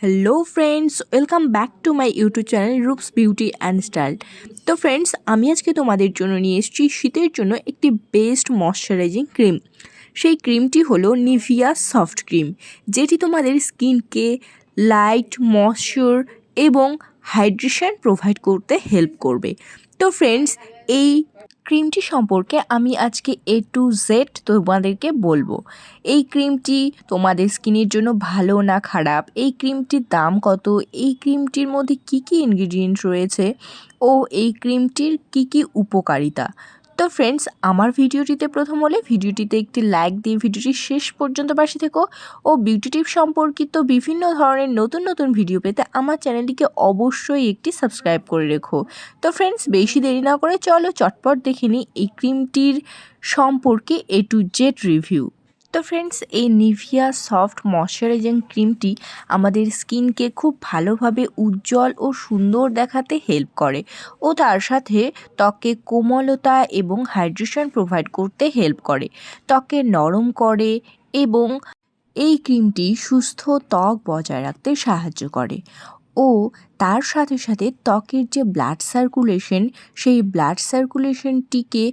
Hello friends, welcome back to my YouTube channel Rups beauty and style. তো friends, আমি আজকে তোমাদের জন্য নিয়ে এসেছি শীতের জন্য একটি বেস্ট ময়শ্চারাইজিং ক্রিম। সেই ক্রিমটি হলো নিভিয়া সফট ক্রিম, যেটি তোমাদের স্কিনকে লাইট, ময়শ্চার এবং হাইড্রেশন প্রোভাইড করতে হেল্প করবে। তো ফ্রেন্ডস, এই ক্রিমটি সম্পর্কে আমি আজকে A to Z তোমাদেরকে বলবো। এই ক্রিমটি তোমাদের স্কিনের জন্য ভালো না খারাপ, এই ক্রিমটির দাম কত, এই ক্রিমটির মধ্যে কী কী ইনগ্রিডিয়েন্ট রয়েছে ও এই ক্রিমটির কী কী উপকারিতা। তো ফ্রেন্ডস, আমার ভিডিওটিতে প্রথম হলে ভিডিওটিতে একটি লাইক দিয়ে ভিডিওটি শেষ পর্যন্ত পাশে থেকো ও বিউটি টিপ সম্পর্কিত বিভিন্ন ধরনের নতুন নতুন ভিডিও পেতে আমার চ্যানেলটিকে অবশ্যই একটি সাবস্ক্রাইব করে রেখো। তো ফ্রেন্ডস, বেশি দেরি না করে চলো চটপট দেখে নিই এই ক্রিমটির সম্পর্কে A to Z রিভিউ। তো ফ্রেন্ডস, এই নিভিয়া সফট ময়শ্চারাইজিং ক্রিমটি আমাদের স্কিনকে খুব ভালোভাবে উজ্জ্বল ও সুন্দর দেখাতে হেল্প করে ও তার সাথে ত্বকে কোমলতা এবং হাইড্রেশন প্রোভাইড করতে হেল্প করে, ত্বকে নরম করে এবং এই ক্রিমটি সুস্থ ত্বক বজায় রাখতে সাহায্য করে ও তার সাথে সাথে ত্বকের যে ব্লাড সার্কুলেশন, সেই ব্লাড সার্কুলেশনটিকে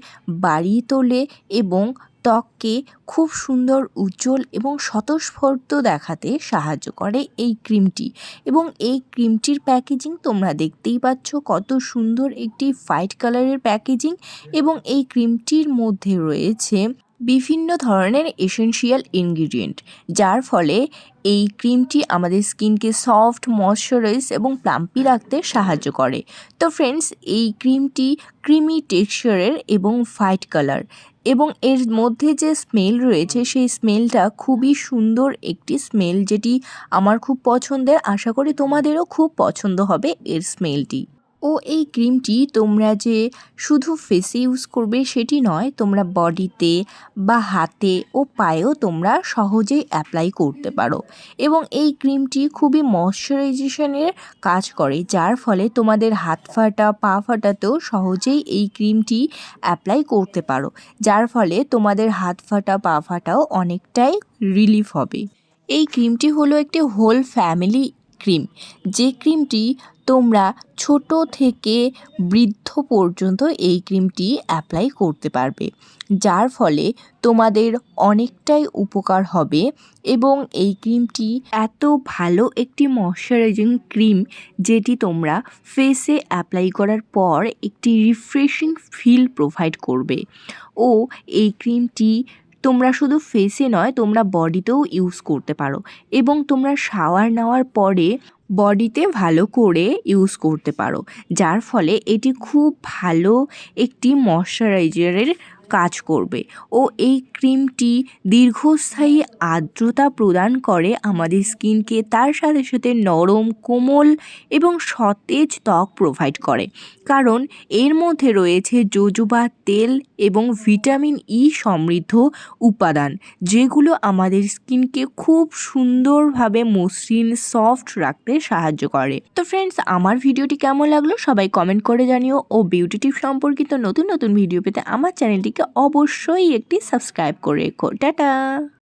বাড়িয়ে তোলে এবং ত্বককে খুব সুন্দর, উজ্জ্বল এবং স্বতঃস্ফূর্ত দেখাতে সাহায্য করে এই ক্রিমটি। এবং এই ক্রিমটির প্যাকেজিং তোমরা দেখতেই পাচ্ছ, কত সুন্দর একটি হোয়াইট কালারের প্যাকেজিং এবং এই ক্রিমটির মধ্যে রয়েছে বিভিন্ন ধরনের এসেনশিয়াল ইনগ্রিডিয়েন্ট, যার ফলে এই ক্রিমটি আমাদের স্কিনকে সফট, ময়শ্চারাইজ এবং প্লাম্পি রাখতে সাহায্য করে। তো ফ্রেন্ডস, এই ক্রিমটি ক্রিমি টেক্সচারের এবং হোয়াইট কালার এবং এর মধ্যে যে স্মেল রয়েছে সেই স্মেলটা খুবই সুন্দর একটি স্মেল, যেটি আমার খুব পছন্দের। আশা করি তোমাদেরও খুব পছন্দ হবে এর স্মেলটি। ও এই ক্রিমটি তোমরা যে শুধু ফেসে ইউজ করবে সেটি নয়, তোমরা বডিতে বা হাতে ও পায়েও তোমরা সহজেই অ্যাপ্লাই করতে পারো এবং এই ক্রিমটি খুবই ময়শ্চারাইজেশনের কাজ করে, যার ফলে তোমাদের হাত ফাটা, পা ফাটাতেও সহজেই এই ক্রিমটি অ্যাপ্লাই করতে পারো, যার ফলে তোমাদের হাত ফাটা, পা ফাটাও অনেকটাই রিলিফ হবে। এই ক্রিমটি হলো একটি হোল ফ্যামিলি ক্রিম, যে ক্রিমটি তোমরা ছোট থেকে বৃদ্ধ পর্যন্ত এই ক্রিমটি অ্যাপ্লাই করতে পারবে, যার ফলে তোমাদের অনেকটাই উপকার হবে। এবং এই ক্রিমটি এত ভালো একটি ময়শ্চারাইজিং ক্রিম, যেটি তোমরা ফেসে অ্যাপ্লাই করার পর একটি রিফ্রেশিং ফিল প্রোভাইড করবে ও এই ক্রিমটি তোমরা শুধু ফেসে নয়, তোমরা বডিতেও ইউজ করতে পারো এবং তোমরা শাওয়ার নেওয়ার পরে বডিতে ভালো করে ইউজ করতে পারো, যার ফলে এটি খুব ভালো একটি ময়শ্চারাইজারের কাজ করবে ও এই ক্রিমটি দীর্ঘস্থায়ী আর্দ্রতা প্রদান করে আমাদের স্কিনকে, তার সাথে সাথে নরম, কোমল এবং সতেজ ত্বক প্রোভাইড করে, কারণ এর মধ্যে রয়েছে জোজোবা তেল এবং ভিটামিন ই সমৃদ্ধ উপাদান, যেগুলো আমাদের স্কিনকে খুব সুন্দরভাবে মসৃণ, সফট রাখতে সাহায্য করে। তো ফ্রেন্ডস, আমার ভিডিওটি কেমন লাগলো সবাই কমেন্ট করে জানিও ও বিউটি টিপ সম্পর্কিত নতুন নতুন ভিডিও পেতে আমার চ্যানেলটিকে অবশ্যই একটি সাবস্ক্রাইব করে রেখো। টাটা।